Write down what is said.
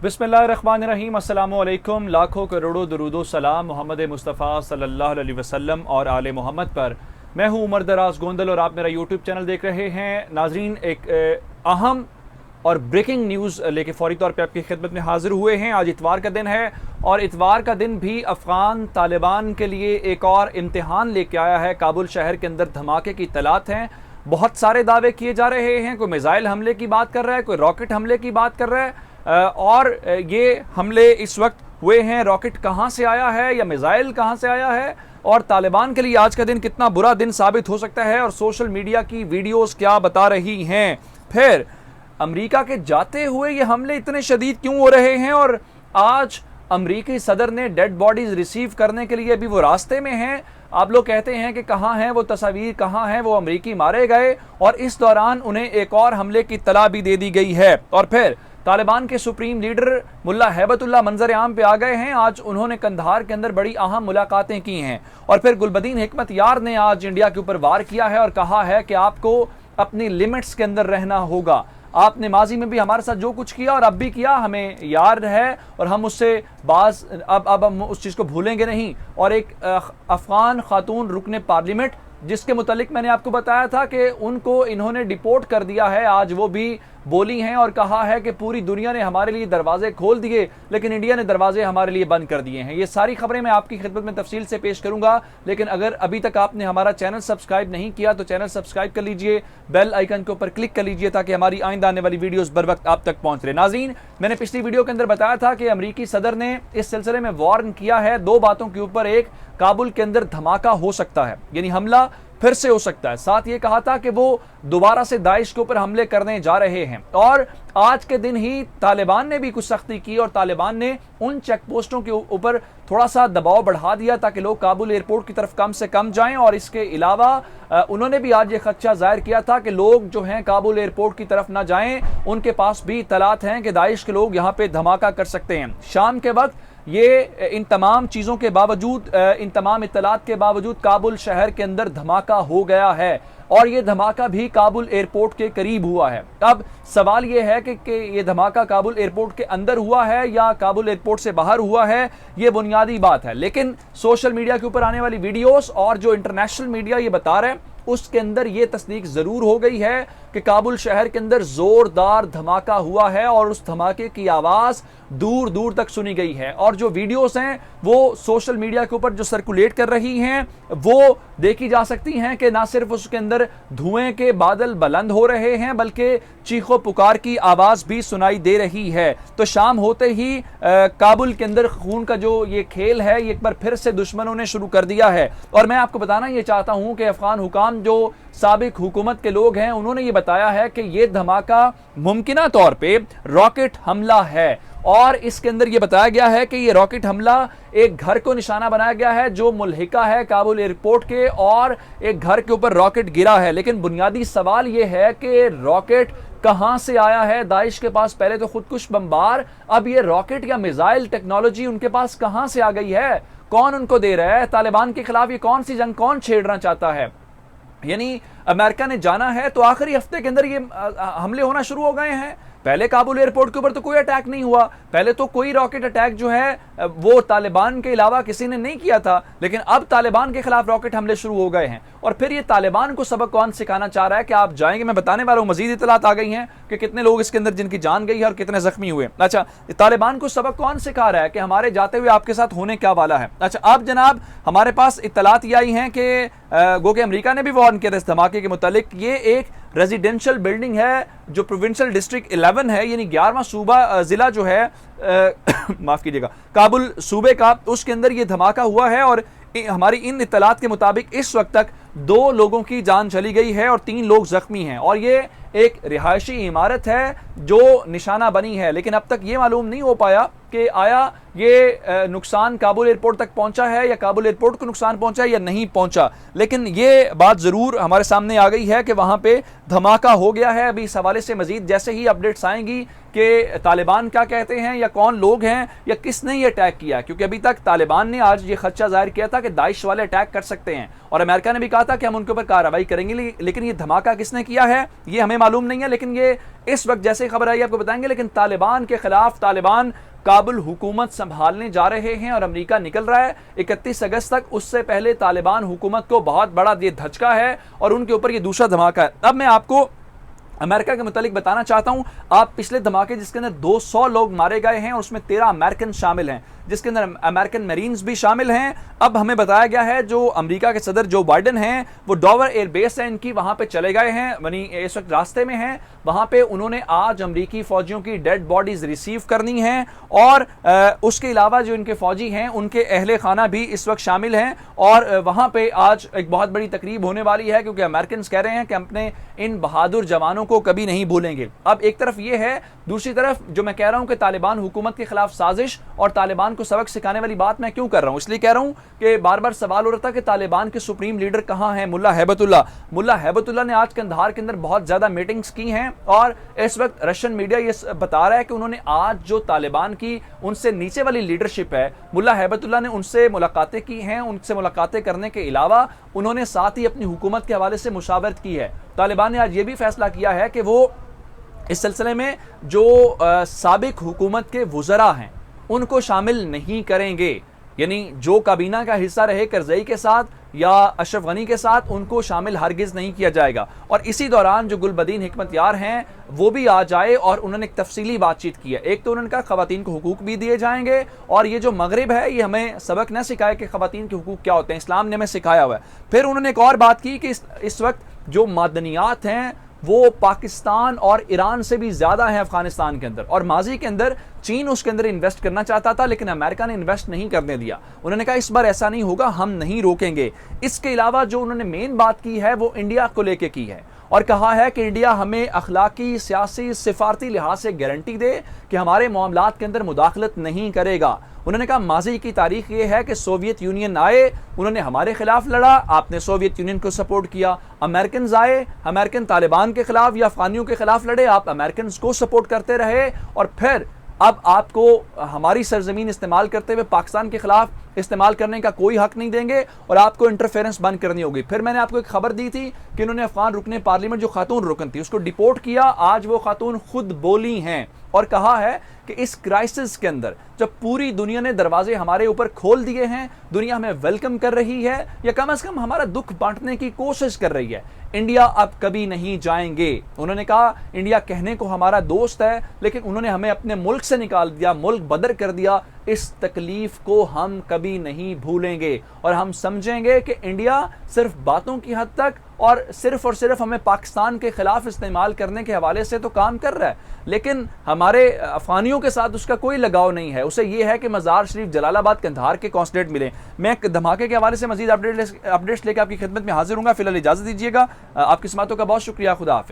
बिस्मिल्लाहिर्रहमानिर्रहीम, अस्सलामु अलैकुम। लाखों करोड़ों दुरूदो सलाम मोहम्मद मुस्तफ़ा सल्लल्लाहु अलैहि वसल्लम और आले मोहम्मद पर। मैं हूँ उमर दराज गोंदल और आप मेरा यूट्यूब चैनल देख रहे हैं। नाजरीन, एक अहम और ब्रेकिंग न्यूज़ लेके फौरी तौर पे आपकी खिदमत में हाजिर हुए हैं। आज इतवार का दिन है और इतवार का दिन भी अफ़गान तालिबान के लिए एक और इम्तिहान लेके आया है। काबुल शहर के अंदर धमाके की इत्तलात हैं। बहुत सारे दावे किए जा रहे हैं। कोई मिसाइल हमले की बात कर रहा है, कोई रॉकेट हमले की बात कर रहा है। और ये हमले इस वक्त हुए हैं। रॉकेट कहाँ से आया है या मिसाइल कहाँ से आया है, और तालिबान के लिए आज का दिन कितना बुरा दिन साबित हो सकता है, और सोशल मीडिया की वीडियोस क्या बता रही हैं। फिर अमेरिका के जाते हुए ये हमले इतने शदीद क्यों हो रहे हैं, और आज अमेरिकी सदर ने डेड बॉडीज रिसीव करने के लिए अभी वो रास्ते में हैं। आप लोग कहते हैं कि कहाँ हैं वो तस्वीर, कहाँ हैं वो अमेरिकी मारे गए, और इस दौरान उन्हें एक और हमले की इत्तला भी दे दी गई है। और फिर तालिबान के सुप्रीम लीडर मुल्ला हैबतुल्लाह मंजर आम पे आ गए हैं। आज उन्होंने कंधार के अंदर बड़ी अहम मुलाकातें की हैं। और फिर गुलबदीन हिकमत यार ने आज इंडिया के ऊपर वार किया है और कहा है कि आपको अपनी लिमिट्स के अंदर रहना होगा। आपने माजी में भी हमारे साथ जो कुछ किया और अब भी किया, हमें याद है और हम उससे अब हम उस चीज़ को भूलेंगे नहीं। और एक अफगान खातून रुकने पार्लियामेंट, जिसके मुतालिक मैंने आपको बताया था कि उनको इन्होंने डिपोर्ट कर दिया है, आज वो भी बोली हैं और कहा है कि पूरी दुनिया ने हमारे लिए दरवाजे खोल दिए लेकिन इंडिया ने दरवाजे हमारे लिए बंद कर दिए हैं। ये सारी खबरें मैं आपकी खिदमत में तफसील से पेश करूंगा, लेकिन अगर अभी तक आपने हमारा चैनल सब्सक्राइब नहीं किया तो चैनल सब्सक्राइब कर लीजिए, बेल आइकन के ऊपर क्लिक कर लीजिए ताकि हमारी आइंदा आने वाली वीडियोस बर वक्त आप तक पहुंच रहे। नाज़रीन, मैंने पिछली वीडियो के अंदर बताया था कि अमेरिकी सदर ने इस सिलसिले में वार्न किया है दो बातों के ऊपर। एक, काबुल के अंदर धमाका हो सकता है, यानी हमला फिर से हो सकता है। साथ ये कहा था कि वो दोबारा से दाइश के ऊपर हमले करने जा रहे हैं। और आज के दिन ही तालिबान ने भी कुछ सख्ती की और तालिबान ने उन चेक पोस्टों के ऊपर थोड़ा सा दबाव बढ़ा दिया ताकि लोग काबुल एयरपोर्ट की तरफ कम से कम जाएं। और इसके अलावा उन्होंने भी आज ये खदशा जाहिर किया था कि लोग जो हैं काबुल एयरपोर्ट की तरफ ना जाएं, उनके पास भी इत्तलात हैं कि दाइश के लोग यहाँ पे धमाका कर सकते हैं। शाम के वक्त ये इन तमाम चीज़ों के बावजूद, इन तमाम इत्तलात के बावजूद काबुल शहर के अंदर धमाका हो गया है और ये धमाका भी काबुल एयरपोर्ट के करीब हुआ है। अब सवाल ये है कि ये धमाका काबुल एयरपोर्ट के अंदर हुआ है या काबुल एयरपोर्ट से बाहर हुआ है, ये बुनियादी बात है। लेकिन सोशल मीडिया के ऊपर आने वाली वीडियोस और जो इंटरनेशनल मीडिया ये बता रहे हैं उसके अंदर ये तस्दीक जरूर हो गई है कि काबुल शहर के अंदर जोरदार धमाका हुआ है और उस धमाके की आवाज दूर दूर तक सुनी गई है। और जो वीडियोस हैं वो सोशल मीडिया के ऊपर जो सर्कुलेट कर रही हैं वो देखी जा सकती हैं कि ना सिर्फ उसके अंदर धुएं के बादल बुलंद हो रहे हैं बल्कि चीखों पुकार की आवाज भी सुनाई दे रही है। तो शाम होते ही काबुल के अंदर खून का जो ये खेल है ये एक बार फिर से दुश्मनों ने शुरू कर दिया है। और मैं आपको बताना ये चाहता हूं कि अफगान हुकाम जो साबिक हुकूमत के लोग हैं उन्होंने ये बताया है कि ये धमाका मुमकिना तौर पे रॉकेट हमला है। और इसके अंदर ये बताया गया है कि ये रॉकेट हमला एक घर को निशाना बनाया गया है जो मुल्हिका है काबुल एयरपोर्ट के, और एक घर के ऊपर रॉकेट गिरा है। लेकिन बुनियादी सवाल ये है कि रॉकेट कहां से आया है। दाइश के पास पहले तो खुदकुश बमबार, अब ये रॉकेट या मिसाइल टेक्नोलॉजी उनके पास कहां से आ गई है, कौन उनको दे रहा है। तालिबान के खिलाफ ये कौन सी जंग कौन छेड़ना चाहता है। यानी अमेरिका ने जाना है तो आखिरी हफ्ते के अंदर ये हमले होना शुरू हो गए हैं। पहले काबुल एयरपोर्ट के ऊपर तो कोई अटैक नहीं हुआ, पहले तो कोई रॉकेट अटैक जो है वो तालिबान के अलावा किसी ने नहीं किया था, लेकिन अब तालिबान के खिलाफ रॉकेट हमले शुरू हो गए हैं। और फिर ये तालिबान को सबक कौन सिखाना चाह रहा है कि आप जाएंगे, मैं बताने वाला हूं। मजीद इत्तलात आ गई हैं कि कितने लोग इसके अंदर जिनकी जान गई है और कितने जख्मी हुए। अच्छा, तालिबान को सबक कौन सिखा रहा है कि हमारे जाते हुए आपके साथ होने क्या वाला है। अच्छा, अब जनाब हमारे पास इत्तलात ये आई हैं कि गो के अमेरिका ने भी वार्न किया था इस धमाके के मुतालिक। ये एक रेजिडेंशियल बिल्डिंग है जो प्रोविंशियल डिस्ट्रिक्ट 11 है, यानी 11वां सूबा जिला जो है माफ कीजिएगा काबुल सूबे का, उसके अंदर ये धमाका हुआ है। और हमारी इन इत्तलात के मुताबिक इस वक्त तक 2 लोगों की जान चली गई है और 3 लोग जख्मी हैं। और ये एक रिहायशी इमारत है जो निशाना बनी है, लेकिन अब तक ये मालूम नहीं हो पाया कि आया ये नुकसान काबुल एयरपोर्ट तक पहुंचा है या काबुल एयरपोर्ट को नुकसान पहुंचा है या नहीं पहुंचा, लेकिन ये बात ज़रूर हमारे सामने आ गई है कि वहां पे धमाका हो गया है। अभी इस हवाले से मजीद जैसे ही अपडेट्स आएंगी कि तालिबान क्या कहते हैं या कौन लोग हैं या किसने ये अटैक किया, क्योंकि अभी तक तालिबान ने आज ये खदशा जाहिर किया था कि दाइश वाले अटैक कर सकते हैं और अमेरिका ने भी कहा था कि हम उनके ऊपर कार्रवाई करेंगे, लेकिन ये धमाका किसने किया है ये हमें मालूम नहीं है। लेकिन ये इस वक्त जैसे खबर आई आपको बताएंगे। लेकिन तालिबान के खिलाफ तालिबान काबुल हुकूमत संभालने जा रहे हैं और अमेरिका निकल रहा है 31 अगस्त तक। उससे पहले तालिबान हुकूमत को बहुत बड़ा ये धचका है और उनके ऊपर ये दूसरा धमाका है। अब मैं आपको अमेरिका के मुतालिक बताना चाहता हूं। आप पिछले धमाके जिसके अंदर 200 लोग मारे गए हैं और उसमें 13 अमेरिकन शामिल हैं, जिसके अंदर अमेरिकन मरीन्स भी शामिल हैं। अब हमें बताया गया है जो अमेरिका के सदर जो बाइडेन हैं वो डॉवर एयरबेस है इनकी, वहां पे चले गए हैं, यानी इस वक्त रास्ते में हैं। वहां पे उन्होंने आज अमेरिकी फौजियों की डेड बॉडीज रिसीव करनी है और उसके अलावा जो इनके फौजी हैं उनके अहले खाना भी इस वक्त शामिल हैं और वहां पे आज एक बहुत बड़ी तकरीब होने वाली है, क्योंकि अमेरिकन कह रहे हैं कि अपने इन बहादुर जवानों को कभी नहीं भूलेंगे। अब एक तरफ ये है, दूसरी तरफ जो मैं कह रहा हूं कि तालिबान हुकूमत के खिलाफ साजिश और तालिबान को सबक सिखाने वाली बात मैं क्यों कर रहा हूं, इसलिए कह रहा हूं कि बार बार सवाल हो रहा था कि तालिबान के सुप्रीम लीडर कहां हैं, मुल्ला हैबतुल्लाह ने आज कंधार के अंदर बहुत ज्यादा मीटिंग्स की हैं और इस वक्त रशियन मीडिया ये बता रहा है कि उन्होंने आज जो तालिबान की उनसे नीचे वाली लीडरशिप है, मुल्ला हैबतुल्लाह ने उनसे मुलाकातें की हैं। उनसे मुलाकातें करने के अलावा उन्होंने साथ ही अपनी हुकूमत के हवाले से मुशावरत की है। तालिबान ने आज ये भी फैसला किया है कि वो इस सिलसिले में जो साबिक हुकूमत के वुज़रा हैं उनको शामिल नहीं करेंगे, यानी जो काबीना का हिस्सा रहे करज़ई के साथ या अशरफ गनी के साथ उनको शामिल हरगिज़ नहीं किया जाएगा। और इसी दौरान जो गुलबदीन हिकमतयार हैं वो भी आ जाए और उन्होंने एक तफसीली बातचीत की है। एक तो उन्होंने कहा ख़वातीन को हुकूक भी दिए जाएंगे और ये जो मगरिब है ये हमें सबक न सिखाए कि ख़वातीन के हुकूक क्या होते हैं, इस्लाम ने हमें सिखाया हुआ है। फिर उन्होंने एक और बात की कि इस वक्त जो मादनियात हैं वो पाकिस्तान और ईरान से भी ज़्यादा है अफगानिस्तान के अंदर, और माजी के अंदर चीन उसके अंदर इन्वेस्ट करना चाहता था लेकिन अमेरिका ने इन्वेस्ट नहीं करने दिया। उन्होंने कहा इस बार ऐसा नहीं होगा, हम नहीं रोकेंगे। इसके अलावा जो उन्होंने मेन बात की है वो इंडिया को लेके की है और कहा है कि इंडिया हमें अखलाकी, सियासी, सिफारती लिहाज से गारंटी दे कि हमारे मामलात के अंदर मुदाखलत नहीं करेगा। उन्होंने कहा माजी की तारीख ये है कि सोवियत यूनियन आए, उन्होंने हमारे खिलाफ लड़ा, आपने सोवियत यूनियन को सपोर्ट किया। अमेरिकन आए, अमेरिकन तालिबान के खिलाफ या अफगानियों के खिलाफ लड़े, आप अमेरिकन को सपोर्ट करते रहे और फिर अब आपको हमारी सरजमीन इस्तेमाल करते हुए पाकिस्तान के खिलाफ इस्तेमाल करने का कोई हक नहीं देंगे और आपको इंटरफेरेंस बंद करनी होगी। फिर मैंने आपको एक खबर दी थी कि इन्होंने अफगान रुकने पार्लियामेंट जो खातून रुकन थी उसको डिपोर्ट किया। आज वो खातून खुद बोली हैं और कहा है कि इस क्राइसिस के अंदर जब पूरी दुनिया ने दरवाजे हमारे ऊपर खोल दिए हैं, दुनिया हमें वेलकम कर रही है या कम से कम हमारा दुख बांटने की कोशिश कर रही है, इंडिया अब कभी नहीं जाएंगे। उन्होंने कहा इंडिया कहने को हमारा दोस्त है लेकिन उन्होंने हमें अपने मुल्क से निकाल दिया, मुल्क बदर कर दिया। इस तकलीफ को हम कभी नहीं भूलेंगे और हम समझेंगे कि इंडिया सिर्फ बातों की हद तक और सिर्फ हमें पाकिस्तान के खिलाफ इस्तेमाल करने के हवाले से तो काम कर रहा है, लेकिन हमारे अफगानियों के साथ उसका कोई लगाव नहीं है। उसे ये है कि मज़ार शरीफ, जलालाबाद, कंधार के कॉन्सुलेट मिले। मैं धमाके के हवाले से मजीद अपडेट्स लेकर आपकी खिदमत में हाजिर हूँ। फिलहाल इजाज़त दीजिएगा। आपकी समातों का बहुत शुक्रिया। खुदा हाफिज़।